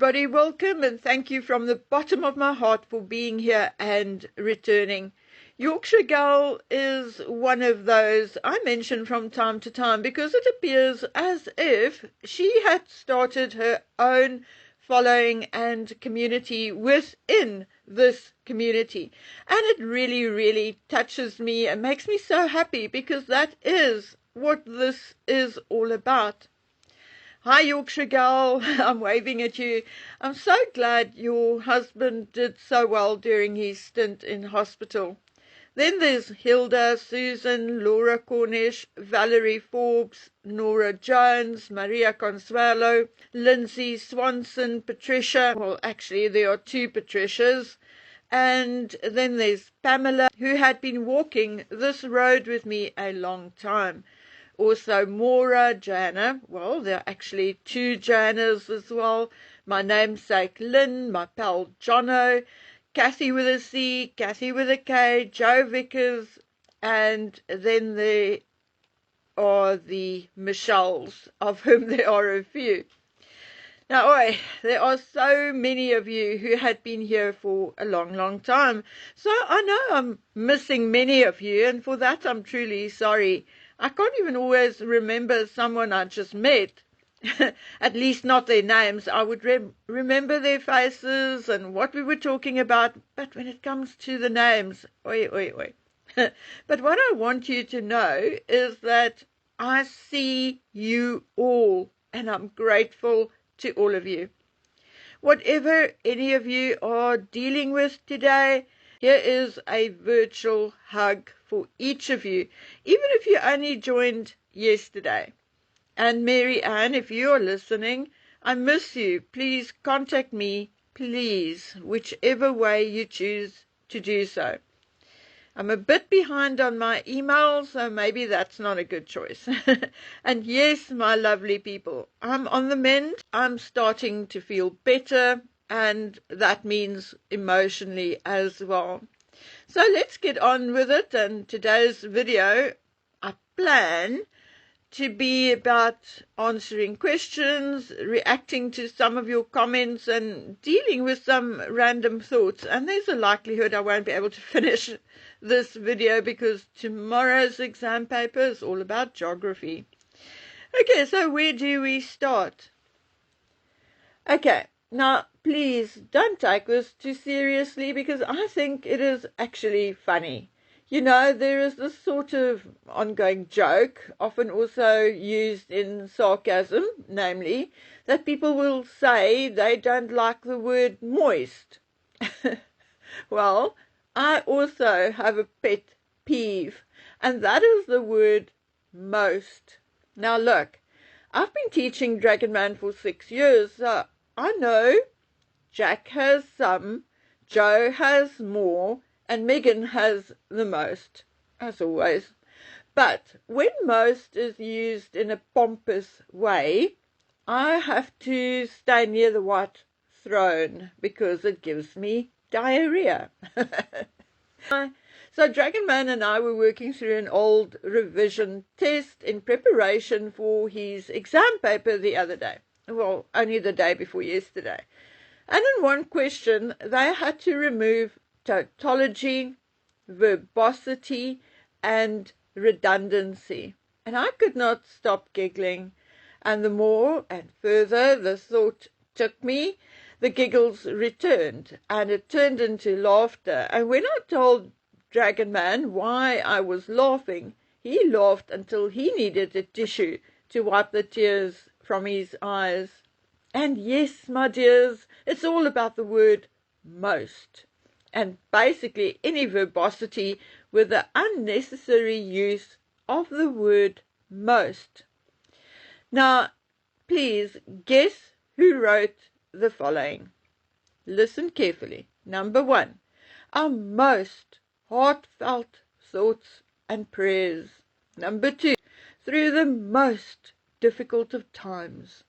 everybody, welcome and thank you from the bottom of my heart for being here and returning. Yorkshire Girl is one of those I mention from time to time because it appears as if she had started her own following and community within this community. And it really, really touches me and makes me so happy because that is what this is all about. Hi, Yorkshire Girl. I'm waving at you. I'm so glad your husband did so well during his stint in hospital. Then there's Hilda, Susan, Laura Cornish, Valerie Forbes, Nora Jones, Maria Consuelo, Lindsay Swanson, Patricia. Well, actually, there are two Patricias. And then there's Pamela, who had been walking this road with me a long time. Also, Maura, Joanna, well, there are actually two Joannas as well. My namesake Lynn, my pal Jono, Kathy with a C, Kathy with a K, Joe Vickers, and then there are the Michelles, of whom there are a few. Now, there are so many of you who had been here for a long, long time. So I know I'm missing many of you, and for that I'm truly sorry. I can't even always remember someone I just met, at least not their names. I would remember their faces and what we were talking about, but when it comes to the names, oi. But what I want you to know is that I see you all, and I'm grateful to all of you. Whatever any of you are dealing with today, here is a virtual hug for each of you, even if you only joined yesterday. And Mary Ann, if you are listening, I miss you. Please contact me, please, whichever way you choose to do so. I'm a bit behind on my emails, so maybe that's not a good choice. And yes, my lovely people, I'm on the mend. I'm starting to feel better, and that means emotionally as well. So let's get on with it. And today's video, I plan to be about answering questions, reacting to some of your comments, and dealing with some random thoughts. And there's a likelihood I won't be able to finish this video because tomorrow's exam paper is all about geography. Okay, so where do we start? Okay, now please don't take this too seriously because I think it is actually funny. You know, there is this sort of ongoing joke, often also used in sarcasm, namely, that people will say they don't like the word moist. Well, I also have a pet peeve, and that is the word most. Now look, I've been teaching Dragon Man for 6 years, so I know Jack has some, Joe has more, and Megan has the most, as always. But when most is used in a pompous way, I have to stay near the white throne because it gives me diarrhea. So Dragon Man and I were working through an old revision test in preparation for his exam paper the other day. Well, only the day before yesterday. And in one question, they had to remove tautology, verbosity, and redundancy. And I could not stop giggling. And the more and further the thought took me, the giggles returned, and it turned into laughter. And when I told Dragon Man why I was laughing, he laughed until he needed a tissue to wipe the tears from his eyes. And yes, my dears, it's all about the word most. And basically any verbosity with the unnecessary use of the word most. Now, please guess who wrote the following. Listen carefully. Number 1, our most heartfelt thoughts and prayers. Number 2, through the most difficult of times.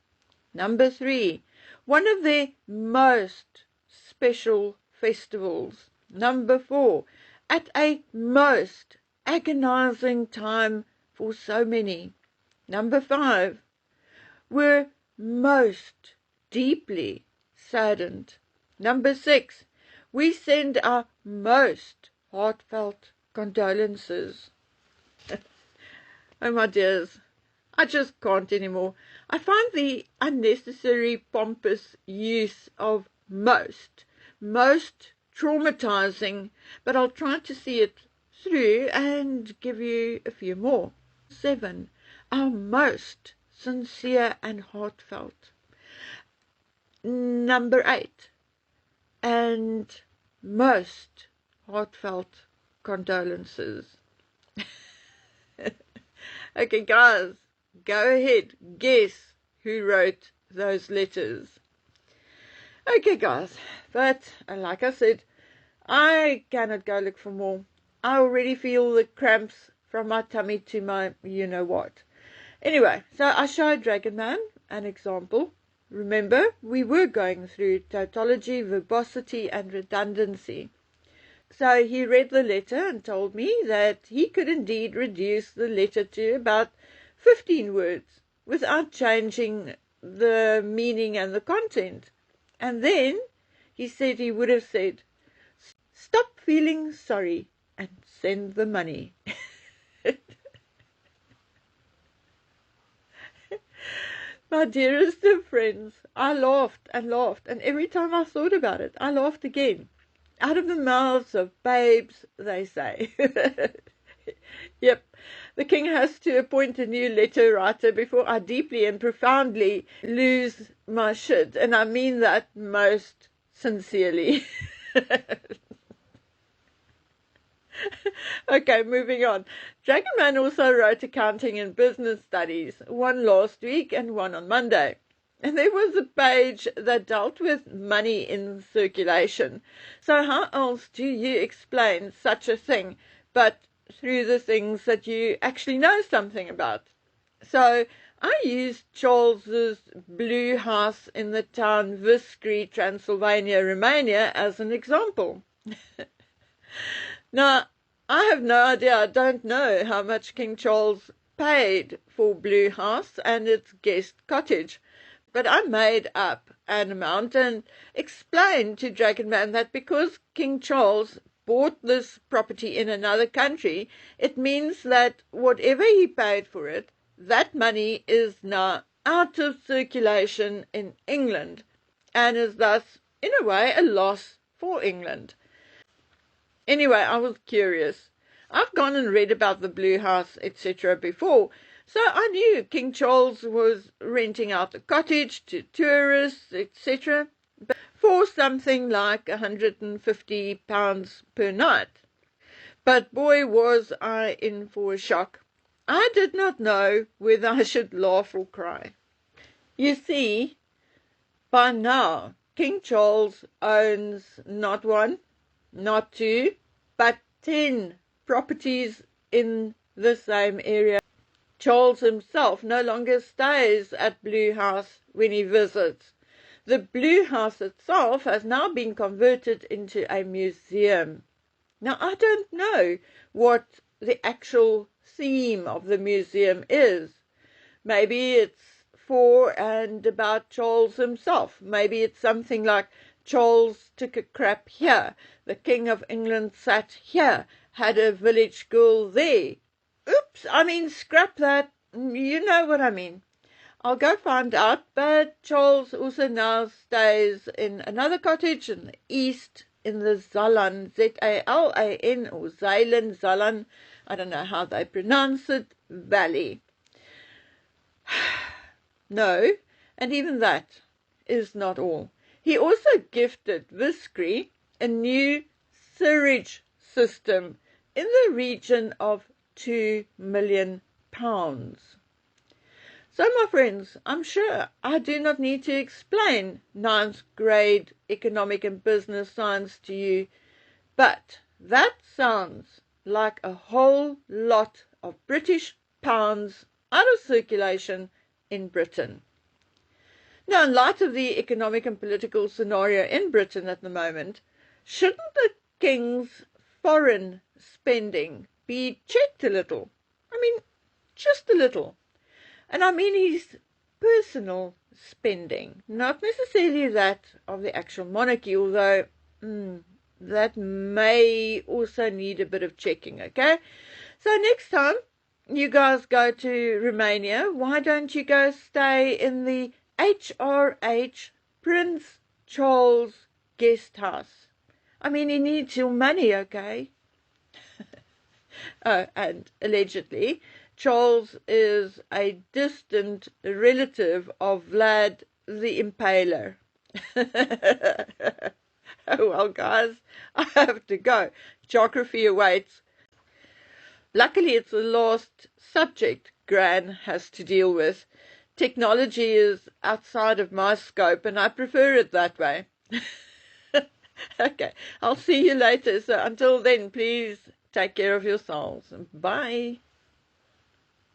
Number 3, one of their most special festivals. Number 4, at a most agonizing time for so many. Number 5, were most deeply saddened. Number 6, we send our most heartfelt condolences. Oh, my dears, I just can't anymore. I find the unnecessary pompous use of most traumatizing, but I'll try to see it through and give you a few more. 7, our most sincere and heartfelt. Number 8, and most heartfelt condolences. Okay, guys, go ahead, guess who wrote those letters. Okay, guys, but like I said, I cannot go look for more. I already feel the cramps from my tummy to my you-know-what. Anyway, so I showed Dragon Man an example. Remember, we were going through tautology, verbosity, and redundancy. So he read the letter and told me that he could indeed reduce the letter to about 15 words without changing the meaning and the content. And then he said he would have said, stop feeling sorry and send the money. My dearest of friends, I laughed, and every time I thought about it, I laughed again. Out of the mouths of babes, they say. Yep, the king has to appoint a new letter writer before I deeply and profoundly lose my shit, and I mean that most sincerely. Okay, moving on. Dragon Man also wrote accounting and business studies, one last week and one on Monday. And there was a page that dealt with money in circulation. So how else do you explain such a thing but through the things that you actually know something about? So I used Charles's blue house in the town Viscri, Transylvania, Romania as an example. Now, I have no idea, I don't know how much King Charles paid for Blue House and its guest cottage. But I made up an amount and explained to Dragon Man that because King Charles bought this property in another country, it means that whatever he paid for it, that money is now out of circulation in England and is thus, in a way, a loss for England. Anyway, I was curious. I've gone and read about the Blue House, etc. before, so I knew King Charles was renting out the cottage to tourists, etc., for something like £150 per night. But boy, was I in for a shock. I did not know whether I should laugh or cry. You see, by now, King Charles owns not one, not 2, but 10 properties in the same area. Charles himself no longer stays at Blue House when he visits. The Blue House itself has now been converted into a museum. Now, I don't know what the actual theme of the museum is. Maybe it's for and about Charles himself. Maybe it's something like Charles took a crap here, the King of England sat here, had a village girl there. Oops, I mean, scrap that. You know what I mean. I'll go find out, but Charles also now stays in another cottage in the east, in the Zalan, Z-A-L-A-N, or Zalan, I don't know how they pronounce it, valley. No, and even that is not all. He also gifted Viscri a new sewage system in the region of £2 million. So, my friends, I'm sure I do not need to explain 9th grade economic and business science to you, but that sounds like a whole lot of British pounds out of circulation in Britain. Now, in light of the economic and political scenario in Britain at the moment, shouldn't the King's foreign spending be checked a little? I mean, just a little. And I mean his personal spending. Not necessarily that of the actual monarchy, although that may also need a bit of checking, okay? So next time you guys go to Romania, why don't you go stay in the HRH Prince Charles guest house? I mean, he needs your money, okay? Oh, and allegedly, Charles is a distant relative of Vlad the Impaler. Oh, well, guys, I have to go. Geography awaits. Luckily, it's the last subject Gran has to deal with. Technology is outside of my scope, and I prefer it that way. Okay, I'll see you later. So until then, please take care of yourselves. Bye.